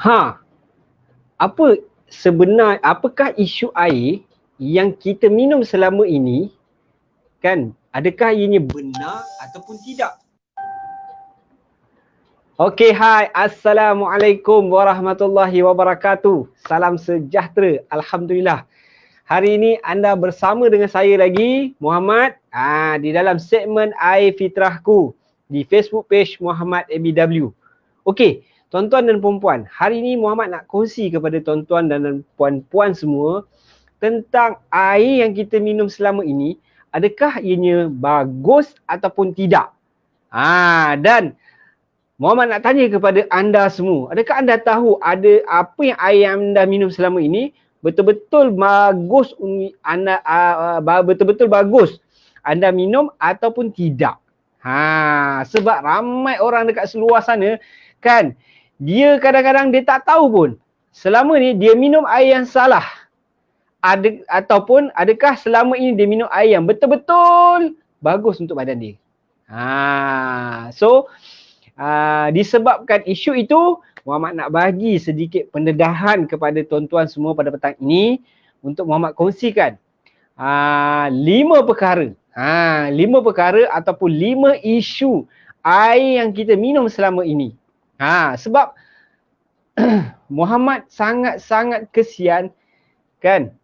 Apa apakah isu air yang kita minum selama ini, kan, adakah ianya benar ataupun tidak? Okey, hai. Assalamualaikum warahmatullahi wabarakatuh. Salam sejahtera. Alhamdulillah. Hari ini anda bersama dengan saya lagi, Muhammad, di dalam segmen Air Fitrahku di Facebook page Muhammad ABW. Okey, tuan-tuan dan puan-puan, hari ini Muhammad nak kongsi kepada tuan-tuan dan puan-puan semua tentang air yang kita minum selama ini, adakah ianya bagus ataupun tidak? Dan Muhammad nak tanya kepada anda semua, adakah anda tahu ada apa yang air yang anda minum selama ini betul-betul bagus anda betul-betul bagus anda minum ataupun tidak? Sebab ramai orang dekat seluar sana, kan, dia kadang-kadang dia tak tahu pun selama ni dia minum air yang salah. Ataupun adakah selama ini dia minum air yang betul-betul bagus untuk badan dia. Disebabkan isu itu, Muhammad nak bagi sedikit pendedahan kepada tuan-tuan semua pada petang ini untuk Muhammad kongsikan 5 perkara. 5 perkara ataupun 5 isu air yang kita minum selama ini. Sebab Muhammad sangat-sangat kesian, kan,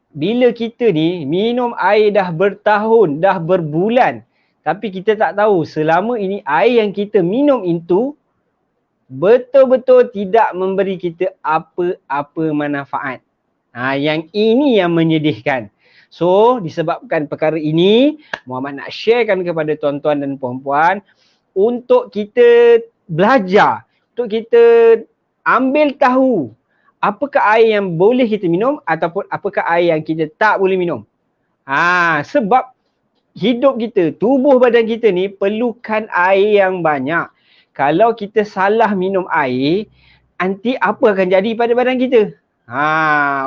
bila kita ni minum air dah bertahun, dah berbulan, tapi kita tak tahu selama ini air yang kita minum itu betul-betul tidak memberi kita apa-apa manfaat. Yang ini yang menyedihkan. So, disebabkan perkara ini, Muhammad nak sharekan kepada tuan-tuan dan puan-puan untuk kita belajar, untuk kita ambil tahu apakah air yang boleh kita minum ataupun apakah air yang kita tak boleh minum. Sebab hidup kita, tubuh badan kita ni perlukan air yang banyak. Kalau kita salah minum air, nanti apa akan jadi pada badan kita?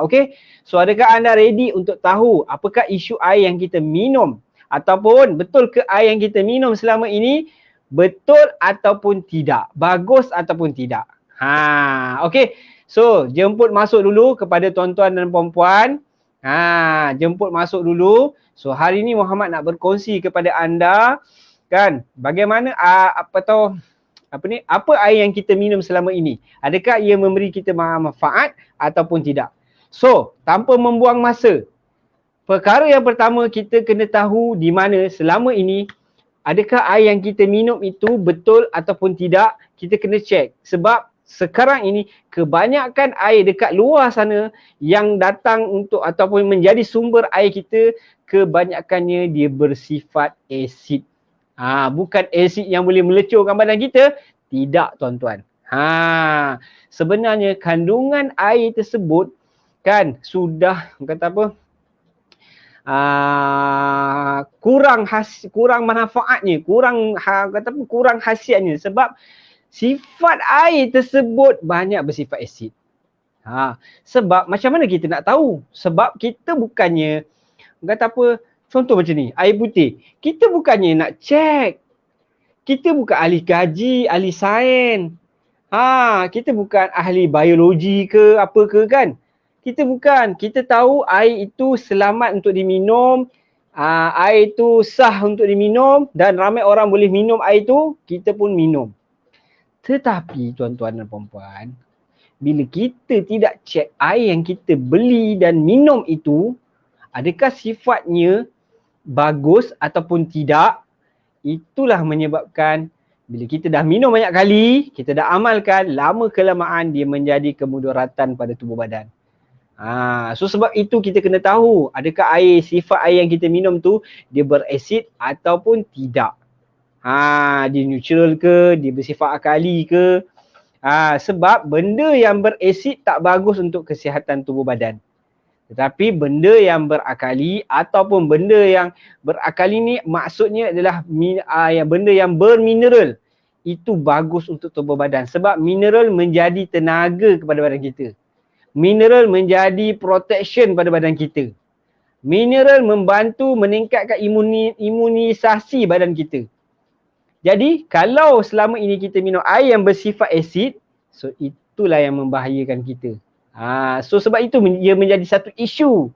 Okey. So, adakah anda ready untuk tahu apakah isu air yang kita minum? Ataupun betul ke air yang kita minum selama ini betul ataupun tidak? Bagus ataupun tidak? Okey. So, jemput masuk dulu kepada tuan-tuan dan puan-puan. Jemput masuk dulu. So, hari ni Muhammad nak berkongsi kepada anda, kan, bagaimana apa air yang kita minum selama ini. Adakah ia memberi kita manfaat ataupun tidak? So, tanpa membuang masa, perkara yang pertama kita kena tahu di mana selama ini adakah air yang kita minum itu betul ataupun tidak, kita kena check. Sebab sekarang ini kebanyakan air dekat luar sana yang datang untuk ataupun menjadi sumber air kita, kebanyakannya dia bersifat asid. Bukan asid yang boleh melecurkan badan kita. Tidak, tuan-tuan. Sebenarnya kandungan air tersebut, kan, sudah kurang manfaatnya, kurang khasiatnya sebab sifat air tersebut banyak bersifat asid. Sebab macam mana kita nak tahu? Sebab kita bukannya contoh macam ni, air putih. Kita bukannya nak check. Kita bukan ahli kaji, ahli sains. Kita bukan ahli biologi ke apa ke, kan? Kita bukan. Kita tahu air itu selamat untuk diminum, air itu sah untuk diminum dan ramai orang boleh minum air itu, kita pun minum. Tetapi tuan-tuan dan puan-puan, bila kita tidak cek air yang kita beli dan minum itu, adakah sifatnya bagus ataupun tidak, itulah menyebabkan bila kita dah minum banyak kali, kita dah amalkan, lama kelamaan dia menjadi kemudaratan pada tubuh badan. So sebab itu kita kena tahu adakah sifat air yang kita minum tu dia berasid ataupun tidak. Dia neutral ke, dia bersifat alkali ke. Sebab benda yang berasid tak bagus untuk kesihatan tubuh badan. Tetapi benda yang berakali ataupun benda yang berakali ni maksudnya adalah benda yang bermineral. Itu bagus untuk tubuh badan sebab mineral menjadi tenaga kepada badan kita. Mineral menjadi protection pada badan kita. Mineral membantu meningkatkan imunisasi badan kita. Jadi kalau selama ini kita minum air yang bersifat asid, so itulah yang membahayakan kita. So sebab itu dia menjadi satu isu.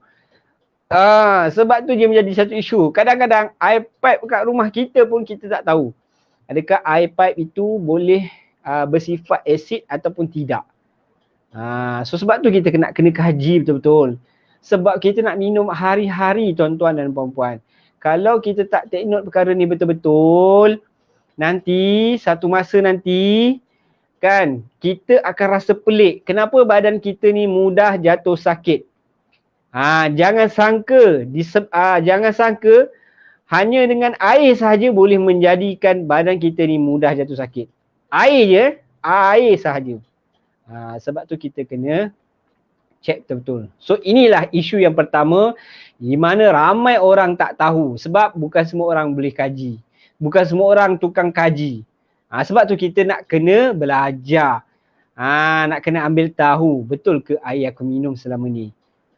Sebab tu dia menjadi satu isu. Kadang-kadang air pipe kat rumah kita pun kita tak tahu. Adakah air pipe itu boleh bersifat asid ataupun tidak. So sebab tu kita kena kaji betul-betul. Sebab kita nak minum hari-hari tuan-tuan dan puan-puan. Kalau kita tak take note perkara ni betul-betul, nanti satu masa nanti kan kita akan rasa pelik. Kenapa badan kita ni mudah jatuh sakit? Jangan sangka hanya dengan air sahaja boleh menjadikan badan kita ni mudah jatuh sakit. Air je, air sahaja. Sebab tu kita kena check betul-betul. So inilah isu yang pertama di mana ramai orang tak tahu sebab bukan semua orang boleh kaji. Bukan semua orang tukang kaji. Sebab tu kita nak kena belajar. Nak kena ambil tahu betul ke air aku minum selama ni.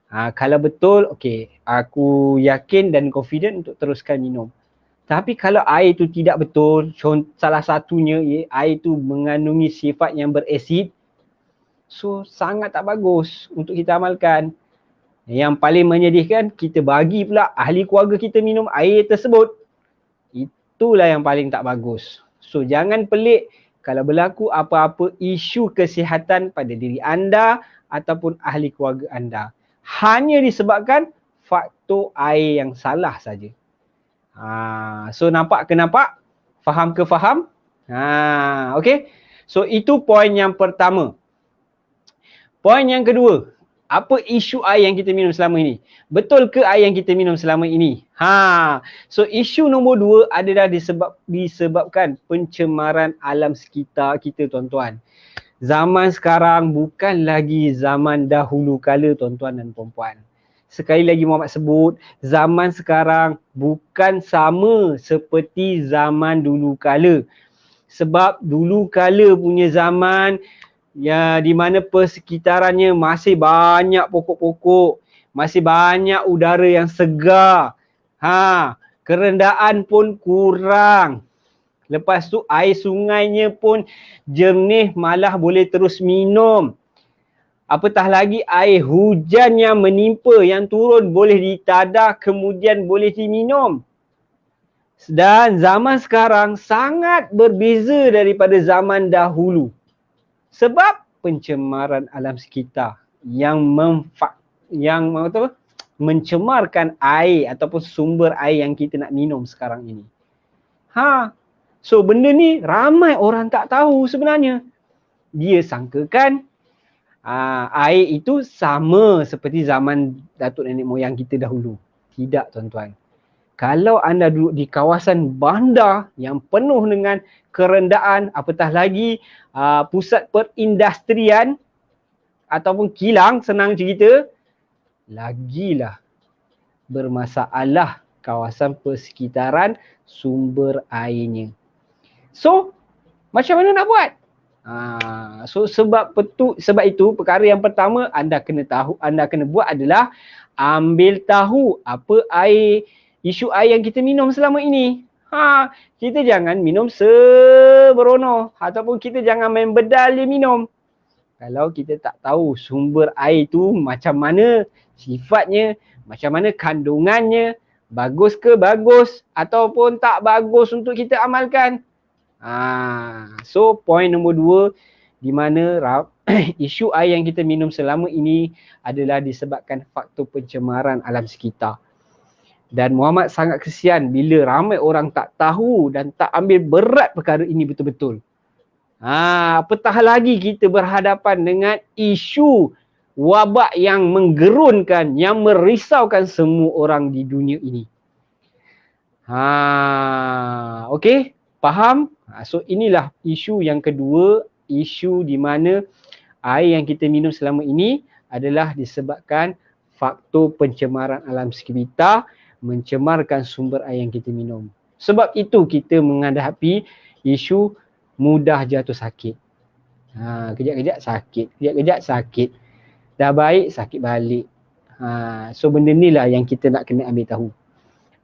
Kalau betul, okey, aku yakin dan confident untuk teruskan minum. Tapi kalau air tu tidak betul, salah satunya air tu mengandungi sifat yang berasid, so sangat tak bagus untuk kita amalkan. Yang paling menyedihkan, kita bagi pula ahli keluarga kita minum air tersebut. Itulah yang paling tak bagus. So jangan pelik kalau berlaku apa-apa isu kesihatan pada diri anda ataupun ahli keluarga anda. Hanya disebabkan faktor air yang salah saja. So nampak ke nampak? Faham ke faham? Okay. So itu poin yang pertama. Poin yang kedua, apa isu air yang kita minum selama ini? Betul ke air yang kita minum selama ini? So isu nombor 2 adalah disebabkan pencemaran alam sekitar kita tuan-tuan. Zaman sekarang bukan lagi zaman dahulu kala tuan-tuan dan puan-puan. Sekali lagi Muhammad sebut, zaman sekarang bukan sama seperti zaman dulu kala. Sebab dulu kala punya zaman di mana persekitarannya masih banyak pokok-pokok, masih banyak udara yang segar. Kerendaan pun kurang. Lepas tu air sungainya pun jernih, malah boleh terus minum. Apatah lagi air hujan yang menimpa, yang turun boleh ditadah kemudian boleh diminum. Dan zaman sekarang sangat berbeza daripada zaman dahulu. Sebab pencemaran alam sekitar yang mencemarkan air ataupun sumber air yang kita nak minum sekarang ini. So benda ni ramai orang tak tahu sebenarnya. Dia sangkakan air itu sama seperti zaman datuk nenek moyang kita dahulu. Tidak tuan-tuan. Kalau anda duduk di kawasan bandar yang penuh dengan kerendaan, apatah lagi pusat perindustrian ataupun kilang, senang cerita, lagilah bermasalah kawasan persekitaran sumber airnya. So, macam mana nak buat? So sebab itu perkara yang pertama anda kena buat adalah ambil tahu apa isu air yang kita minum selama ini. Kita jangan minum sembrono ataupun kita jangan main bedal je minum. Kalau kita tak tahu sumber air tu macam mana sifatnya, macam mana kandungannya, bagus ke bagus ataupun tak bagus untuk kita amalkan. So poin nombor 2 di mana isu air yang kita minum selama ini adalah disebabkan faktor pencemaran alam sekitar. Dan Muhammad sangat kesian bila ramai orang tak tahu dan tak ambil berat perkara ini betul-betul. Apatah lagi kita berhadapan dengan isu wabak yang menggerunkan, yang merisaukan semua orang di dunia ini. Okay, faham? So inilah isu yang kedua, isu di mana air yang kita minum selama ini adalah disebabkan faktor pencemaran alam sekitar, mencemarkan sumber air yang kita minum. Sebab itu kita menghadapi isu mudah jatuh sakit. Kejap-kejap sakit, kejap-kejap sakit. Dah baik, sakit balik. So benda ni lah yang kita nak kena ambil tahu.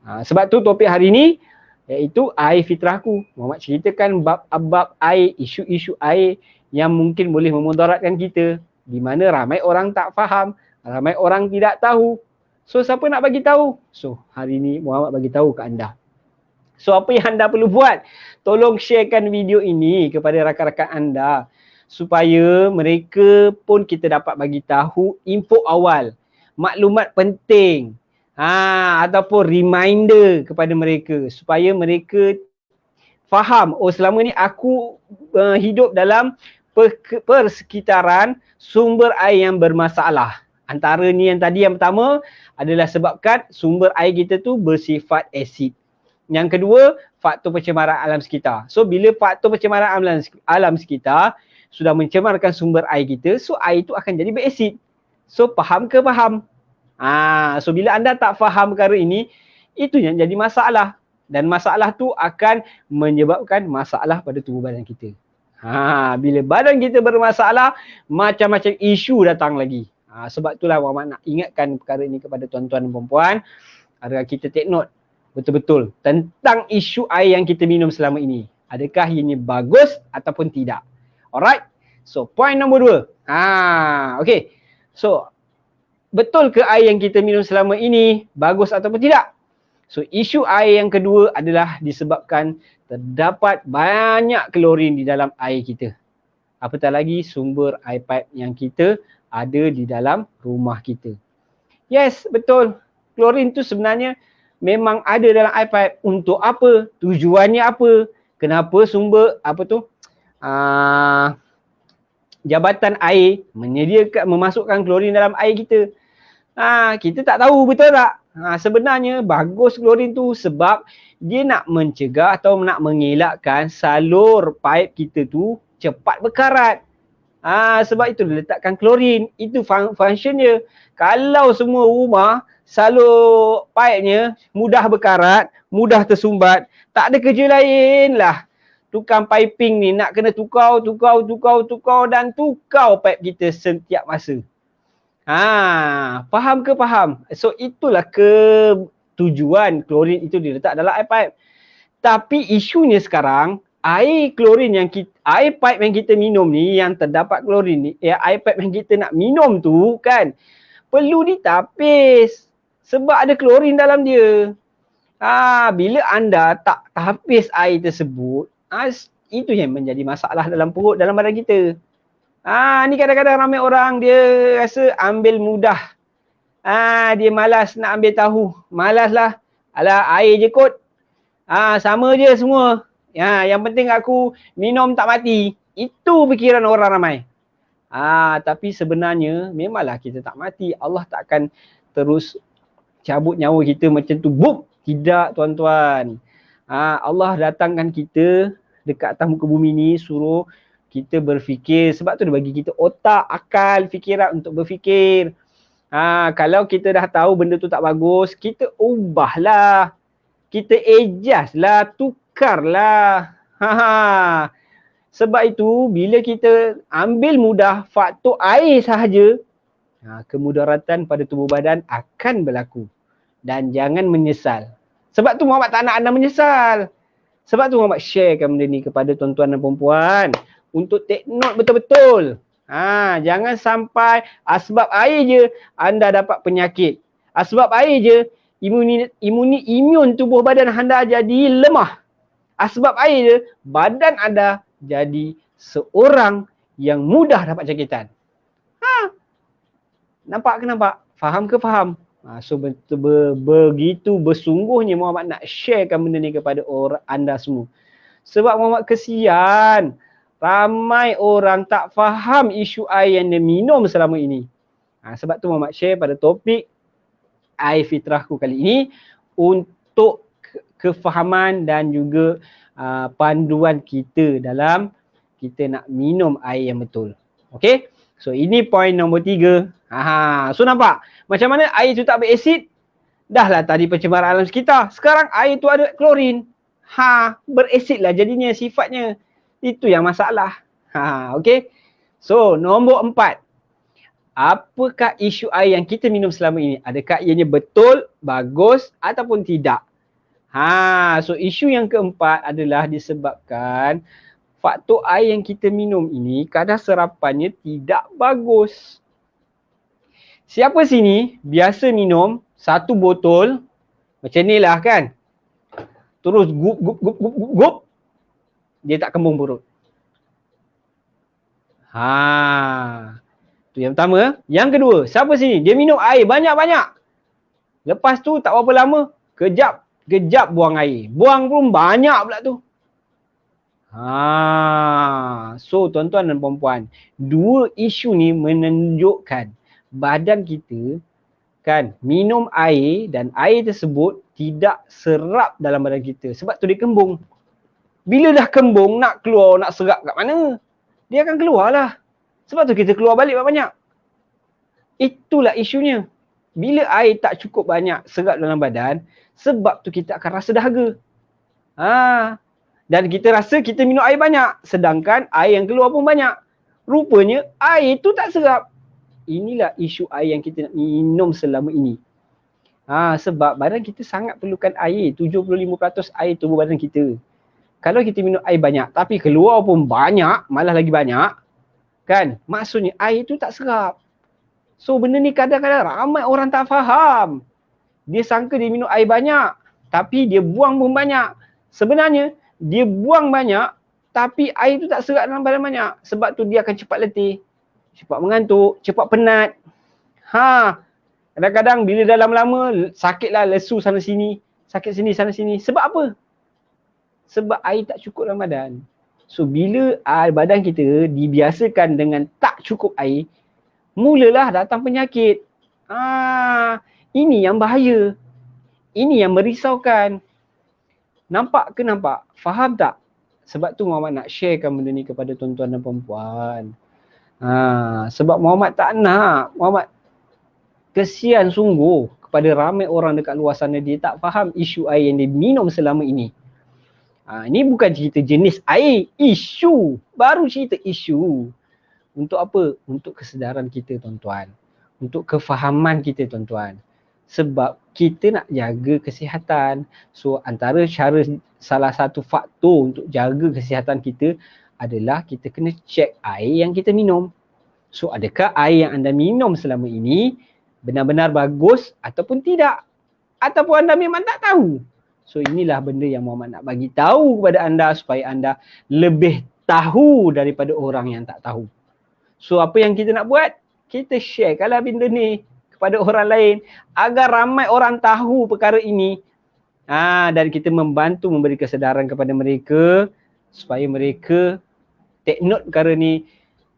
Sebab tu topik hari ni iaitu air fitrahku. Muhammad ceritakan bab air, isu-isu air yang mungkin boleh memudaratkan kita, di mana ramai orang tak faham, ramai orang tidak tahu. So siapa nak bagi tahu? So hari ni Muhammad bagi tahu ke anda. So apa yang anda perlu buat? Tolong sharekan video ini kepada rakan-rakan anda supaya mereka pun kita dapat bagi tahu info awal, maklumat penting, ataupun reminder kepada mereka supaya mereka faham, oh selama ni aku hidup dalam persekitaran sumber air yang bermasalah. Antara ni yang tadi yang pertama adalah sebabkan sumber air kita tu bersifat asid. Yang kedua, faktor pencemaran alam sekitar. So bila faktor pencemaran alam sekitar sudah mencemarkan sumber air kita, so air itu akan jadi berasid. So faham ke faham? So bila anda tak faham perkara ini, itu yang jadi masalah. Dan masalah tu akan menyebabkan masalah pada tubuh badan kita. Bila badan kita bermasalah, macam-macam isu datang lagi. Sebab itulah Muhammad nak ingatkan perkara ini kepada tuan-tuan dan puan-puan agar kita take note betul-betul tentang isu air yang kita minum selama ini. Adakah ianya bagus ataupun tidak? Alright. So point nombor 2. Okay. So betul ke air yang kita minum selama ini bagus ataupun tidak? So isu air yang kedua adalah disebabkan terdapat banyak klorin di dalam air kita. Apatah lagi sumber air pipe yang kita ada di dalam rumah kita. Yes, betul. Klorin tu sebenarnya memang ada dalam air pipe. Untuk apa? Tujuannya apa? Kenapa sumber jabatan air memasukkan klorin dalam air kita? Kita tak tahu, betul tak? Sebenarnya bagus klorin tu sebab dia nak mencegah atau nak mengelakkan salur pipe kita tu cepat berkarat. Sebab itu diletakkan klorin. Itu function dia. Kalau semua rumah salur pipe-nya mudah berkarat, mudah tersumbat, tak ada kerja lain lah. Tukang piping ni nak kena tukar dan tukar pipe kita setiap masa. Faham ke faham? So itulah tujuan klorin itu diletak dalam air pipe. Tapi isunya sekarang, air pipe yang kita minum ni yang terdapat klorin ni, air pipe yang kita nak minum tu kan, perlu ditapis sebab ada klorin dalam dia. Bila anda tak tapis air tersebut, itu yang menjadi masalah dalam perut, dalam badan kita. Ni kadang-kadang ramai orang dia rasa ambil mudah. Dia malas nak ambil tahu. Malas lah. Alah, air je kot. Sama je semua. Yang penting aku minum tak mati. Itu fikiran orang ramai. Tapi sebenarnya memanglah kita tak mati. Allah tak akan terus cabut nyawa kita macam tu. Boom. Tidak, tuan-tuan. Allah datangkan kita dekat atas muka bumi ni, suruh kita berfikir. Sebab tu dia bagi kita otak, akal, fikiran untuk berfikir. Kalau kita dah tahu benda tu tak bagus, kita ubahlah. Kita adjust lah, tukarlah. Sebab itu bila kita ambil mudah faktor air sahaja, kemudaratan pada tubuh badan akan berlaku. Dan jangan menyesal. Sebab tu Muhammad tak nak anda menyesal. Sebab tu Muhammad sharekan benda ni kepada tuan-tuan dan perempuan untuk take note betul-betul. Jangan sampai sebab air je anda dapat penyakit. Sebab air je imun tubuh badan anda jadi lemah. Sebab air je badan anda jadi seorang yang mudah dapat jangkitan. Nampak ke nampak? Faham ke faham? So begitu bersungguhnya Muhammad nak sharekan benda ni kepada anda semua. Sebab Muhammad kesian. Ramai orang tak faham isu air yang dia minum selama ini. Sebab tu Muhammad share pada topik air fitrahku kali ini untuk kefahaman dan juga panduan kita dalam kita nak minum air yang betul. Okay? So ini point nombor 3. So nampak macam mana air tu tak berasid? Dah lah tadi pencemaran alam sekitar. Sekarang air tu ada klorin. Berasid lah jadinya sifatnya. Itu yang masalah. Okay. So nombor 4. Apakah isu air yang kita minum selama ini? Adakah ianya betul, bagus ataupun tidak? So isu yang keempat adalah disebabkan faktor air yang kita minum ini kadar serapannya tidak bagus. Siapa sini biasa minum satu botol macam ni lah kan? Terus gup gup gup gup gup gup, dia tak kembung perut. Tu yang pertama. Yang kedua, siapa sini dia minum air banyak-banyak. Lepas tu tak berapa lama, kejap buang air. Buang pun banyak pula tu. So tuan-tuan dan puan-puan, dua isu ni menunjukkan badan kita kan minum air dan air tersebut tidak serap dalam badan kita. Sebab tu dia kembung. Bila dah kembung, nak keluar, nak serap kat mana? Dia akan keluar lah. Sebab tu kita keluar balik banyak. Itulah isunya. Bila air tak cukup banyak serap dalam badan, sebab tu kita akan rasa dahaga. Dan kita rasa kita minum air banyak, sedangkan air yang keluar pun banyak. Rupanya air tu tak serap. Inilah isu air yang kita nak minum selama ini. Sebab badan kita sangat perlukan air. 75% air tubuh badan kita. Kalau kita minum air banyak tapi keluar pun banyak, malah lagi banyak, kan? Maksudnya air tu tak serap. So benda ni kadang-kadang ramai orang tak faham. Dia sangka dia minum air banyak tapi dia buang pun banyak. Sebenarnya dia buang banyak tapi air tu tak serap dalam badan banyak. Sebab tu dia akan cepat letih, cepat mengantuk, cepat penat. Kadang-kadang bila dah lama-lama sakitlah, lesu sana sini, sakit sini sana sini. Sebab apa? Sebab air tak cukup dalam badan. So bila badan kita dibiasakan dengan tak cukup air, mulalah datang penyakit. Ini yang bahaya. Ini yang merisaukan. Nampak ke nampak? Faham tak? Sebab tu Muhammad nak sharekan benda ni kepada tuan-tuan dan puan-puan. Sebab Muhammad tak nak. Muhammad kesian sungguh kepada ramai orang dekat luar sana, dia tak faham isu air yang dia minum selama ini. Ini bukan cerita jenis air, isu. Baru cerita isu. Untuk apa? Untuk kesedaran kita tuan-tuan. Untuk kefahaman kita tuan-tuan. Sebab kita nak jaga kesihatan. So antara cara, salah satu faktor untuk jaga kesihatan kita adalah kita kena cek air yang kita minum. So adakah air yang anda minum selama ini benar-benar bagus ataupun tidak? Ataupun anda memang tak tahu? So inilah benda yang Muhammad nak bagi tahu kepada anda supaya anda lebih tahu daripada orang yang tak tahu. So apa yang kita nak buat? Kita sharekanlah benda ni kepada orang lain agar ramai orang tahu perkara ini. Dan kita membantu memberi kesedaran kepada mereka supaya mereka take note perkara ni,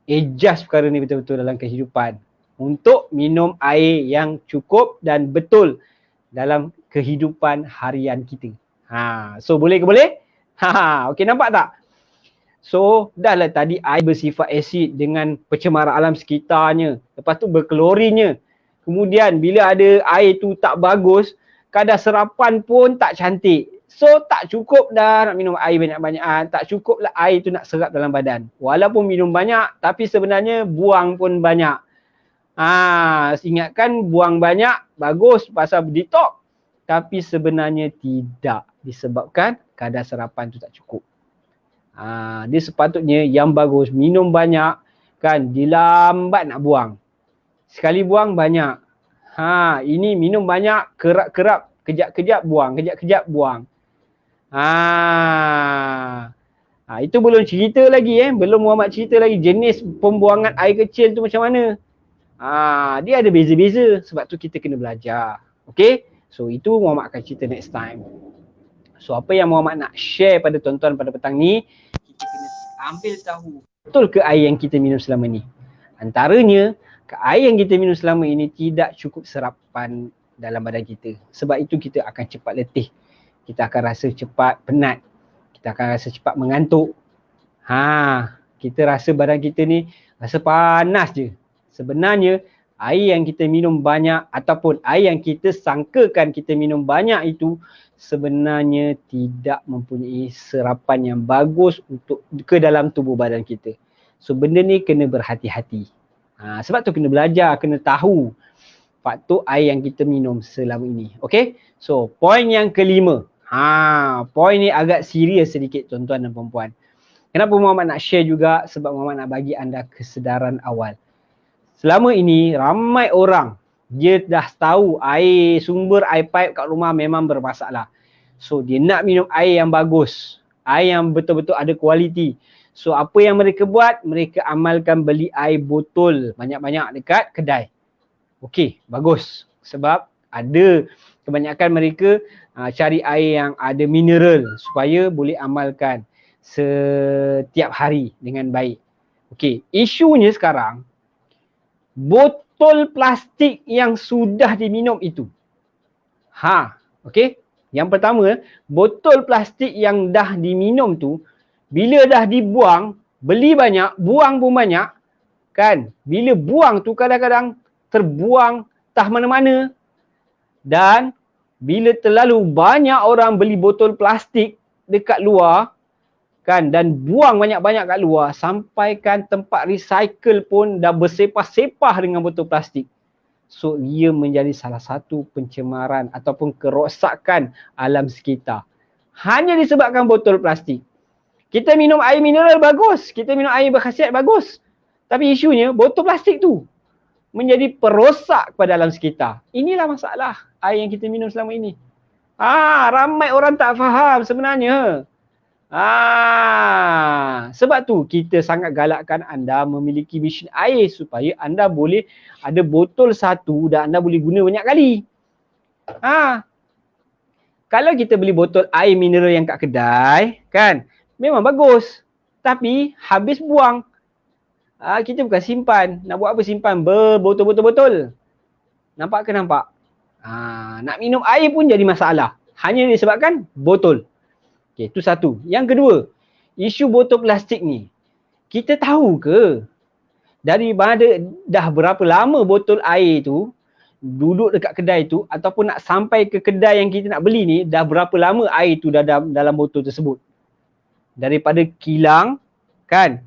adjust perkara ni betul-betul dalam kehidupan untuk minum air yang cukup dan betul dalam kehidupan harian kita. So boleh ke boleh? Okey, nampak tak? So dah lah tadi air bersifat asid dengan pencemaran alam sekitarnya. Lepas tu berklorinnya. Kemudian bila ada air tu tak bagus, kadar serapan pun tak cantik. So tak cukup dah nak minum air banyak-banyak. Tak cukup lah air tu nak serap dalam badan. Walaupun minum banyak tapi sebenarnya buang pun banyak. Ingatkan buang banyak bagus pasal detox. Tapi sebenarnya tidak, disebabkan kadar serapan tu tak cukup. Dia sepatutnya yang bagus minum banyak kan, dilambat nak buang. Sekali buang banyak. Ini minum banyak, kerap-kerap, kejap-kejap buang, kejap-kejap buang. Itu belum cerita lagi belum Muhammad cerita lagi jenis pembuangan air kecil tu macam mana. Dia ada beza-beza, sebab tu kita kena belajar. Okay? So itu Muhammad akan cerita next time. So apa yang Muhammad nak share pada tuan-tuan pada petang ni, kita kena ambil tahu betul ke air yang kita minum selama ni. Antaranya, air yang kita minum selama ini tidak cukup serapan dalam badan kita. Sebab itu kita akan cepat letih. Kita akan rasa cepat penat. Kita akan rasa cepat mengantuk. Kita rasa badan kita ni rasa panas je. Sebenarnya air yang kita minum banyak ataupun air yang kita sangkakan kita minum banyak itu sebenarnya tidak mempunyai serapan yang bagus untuk ke dalam tubuh badan kita. So benda ni kena berhati-hati. Sebab tu kena belajar, kena tahu faktor air yang kita minum selama ini. Okay? So poin yang kelima. Poin ni agak serius sedikit tuan-tuan dan puan-puan. Kenapa Muhammad nak share juga? Sebab Muhammad nak bagi anda kesedaran awal. Selama ini ramai orang dia dah tahu sumber air pipe kat rumah memang bermasalah. So dia nak minum air yang bagus, air yang betul-betul ada kualiti. So apa yang mereka buat? Mereka amalkan beli air botol banyak-banyak dekat kedai. Okey, bagus. Sebab ada kebanyakan mereka cari air yang ada mineral supaya boleh amalkan setiap hari dengan baik. Okey, isunya sekarang botol plastik yang sudah diminum itu. Okey. Yang pertama, botol plastik yang dah diminum tu bila dah dibuang, beli banyak, buang pun banyak, kan? Bila buang tu kadang-kadang terbuang entah mana-mana. Dan bila terlalu banyak orang beli botol plastik dekat luar, kan, dan buang banyak-banyak kat luar, sampaikan tempat recycle pun dah bersepah-sepah dengan botol plastik. So ia menjadi salah satu pencemaran ataupun kerosakan alam sekitar. Hanya disebabkan botol plastik. Kita minum air mineral bagus, kita minum air berkhasiat bagus. Tapi isunya botol plastik tu menjadi perosak kepada alam sekitar. Inilah masalah air yang kita minum selama ini. Ramai orang tak faham sebenarnya. Sebab tu kita sangat galakkan anda memiliki mesin air supaya anda boleh ada botol satu dan anda boleh guna banyak kali. Kalau kita beli botol air mineral yang kat kedai, kan, memang bagus. Tapi habis buang. Kita bukan simpan. Nak buat apa simpan berbotol-botol-botol? Nampak ke nampak? Nak minum air pun jadi masalah. Hanya disebabkan botol. Okay, itu satu. Yang kedua, isu botol plastik ni. Kita tahu ke daripada dah berapa lama botol air tu duduk dekat kedai tu ataupun nak sampai ke kedai yang kita nak beli ni, dah berapa lama air tu dah dalam botol tersebut? Daripada kilang, kan?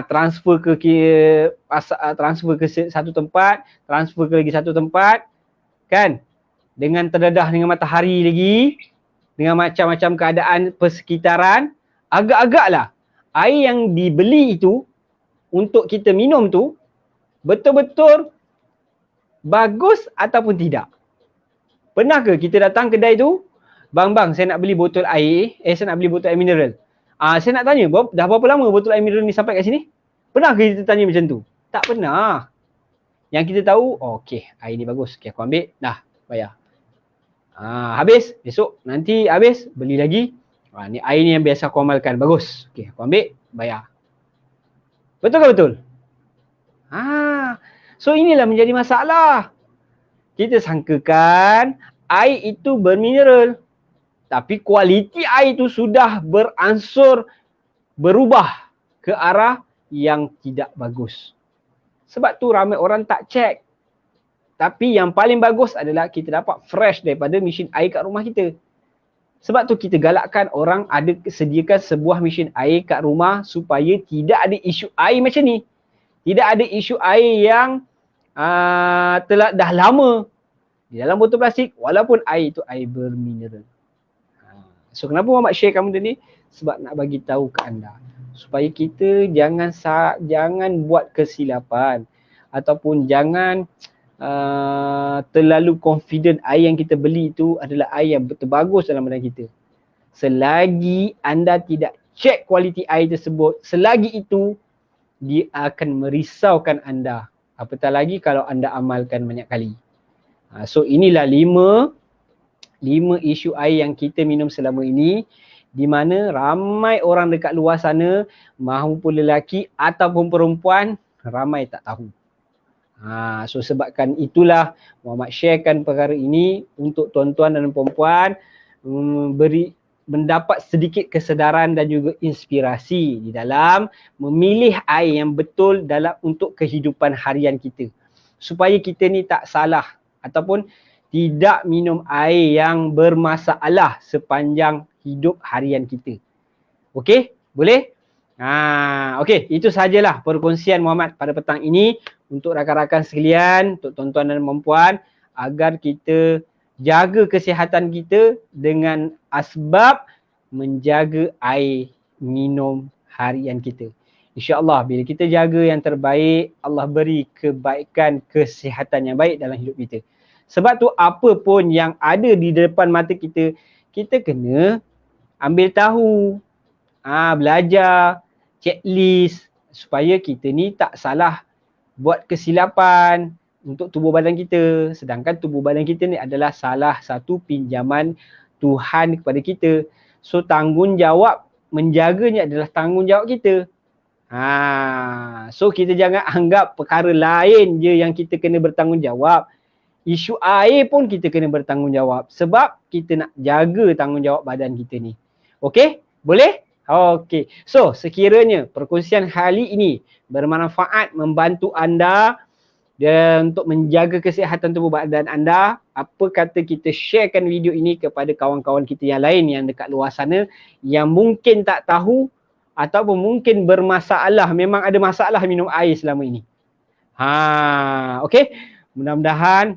Transfer ke satu tempat, transfer ke lagi satu tempat, kan? Dengan terdedah dengan matahari lagi, dengan macam-macam keadaan persekitaran, agak-agaklah air yang dibeli itu untuk kita minum tu betul-betul bagus ataupun tidak. Pernah ke kita datang kedai tu, bang, saya nak beli botol air, saya nak beli botol air mineral. Saya nak tanya, dah berapa lama botol air mineral ni sampai kat sini? Pernah ke kita tanya macam tu? Tak pernah. Yang kita tahu, okey, air ni bagus. Okey, aku ambil, dah, bayar. Habis, besok nanti habis, beli lagi. Ni air ni yang biasa aku amalkan, bagus. Okey, aku ambil, bayar. Betul ke betul? So inilah menjadi masalah. Kita sangkakan air itu bermineral. Tapi kualiti air itu sudah beransur berubah ke arah yang tidak bagus. Sebab tu ramai orang tak cek. Tapi yang paling bagus adalah kita dapat fresh daripada mesin air kat rumah kita. Sebab tu kita galakkan orang ada sediakan sebuah mesin air kat rumah supaya tidak ada isu air macam ni. Tidak ada isu air yang dah lama di dalam botol plastik walaupun air itu air bermineral. So kenapa Muhammad share kamu tadi? Sebab nak bagi tahu ke anda supaya kita jangan buat kesilapan ataupun jangan terlalu confident air yang kita beli itu adalah air yang betul bagus dalam badan kita. Selagi anda tidak cek kualiti air tersebut, selagi itu dia akan merisaukan anda. Apatah lagi kalau anda amalkan banyak kali. So inilah 5 isu air yang kita minum selama ini, di mana ramai orang dekat luar sana, mahupun lelaki ataupun perempuan, ramai tak tahu. So sebabkan itulah Muhammad sharekan perkara ini untuk tuan-tuan dan puan-puan mendapat sedikit kesedaran dan juga inspirasi di dalam memilih air yang betul untuk kehidupan harian kita. Supaya kita ni tak salah ataupun tidak minum air yang bermasalah sepanjang hidup harian kita. Okey? Boleh? Okey, itu sajalah perkongsian Muhammad pada petang ini untuk rakan-rakan sekalian, untuk tuan-tuan dan puan-puan, agar kita jaga kesihatan kita dengan asbab menjaga air minum harian kita. InsyaAllah bila kita jaga yang terbaik, Allah beri kebaikan, kesihatan yang baik dalam hidup kita. Sebab tu apa pun yang ada di depan mata kita, kita kena ambil tahu, belajar, checklist supaya kita ni tak salah buat kesilapan untuk tubuh badan kita. Sedangkan tubuh badan kita ni adalah salah satu pinjaman Tuhan kepada kita. So tanggungjawab menjaganya adalah tanggungjawab kita. So kita jangan anggap perkara lain je yang kita kena bertanggungjawab. Isu air pun kita kena bertanggungjawab sebab kita nak jaga tanggungjawab badan kita ni. Okey? Boleh? Okey. So sekiranya perkongsian kali ini bermanfaat membantu anda dan untuk menjaga kesihatan tubuh badan anda, apa kata kita sharekan video ini kepada kawan-kawan kita yang lain yang dekat luar sana yang mungkin tak tahu ataupun mungkin bermasalah, memang ada masalah minum air selama ini. Okey. Mudah-mudahan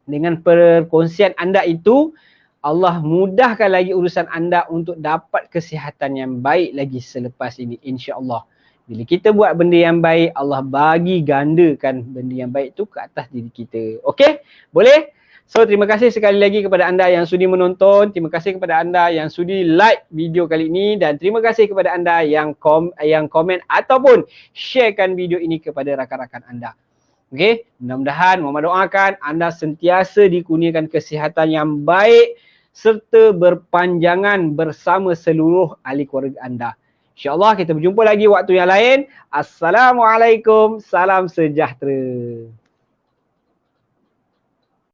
dengan perkongsian anda itu Allah mudahkan lagi urusan anda untuk dapat kesihatan yang baik lagi selepas ini, insya-Allah. Bila kita buat benda yang baik, Allah bagi gandakan benda yang baik tu ke atas diri kita. Okey? Boleh? So terima kasih sekali lagi kepada anda yang sudi menonton, terima kasih kepada anda yang sudi like video kali ini dan terima kasih kepada anda yang komen ataupun sharekan video ini kepada rakan-rakan anda. Okey, mudah-mudahan Muhammad doakan anda sentiasa dikurniakan kesihatan yang baik serta berpanjangan bersama seluruh ahli keluarga anda. InsyaAllah kita berjumpa lagi waktu yang lain. Assalamualaikum, salam sejahtera.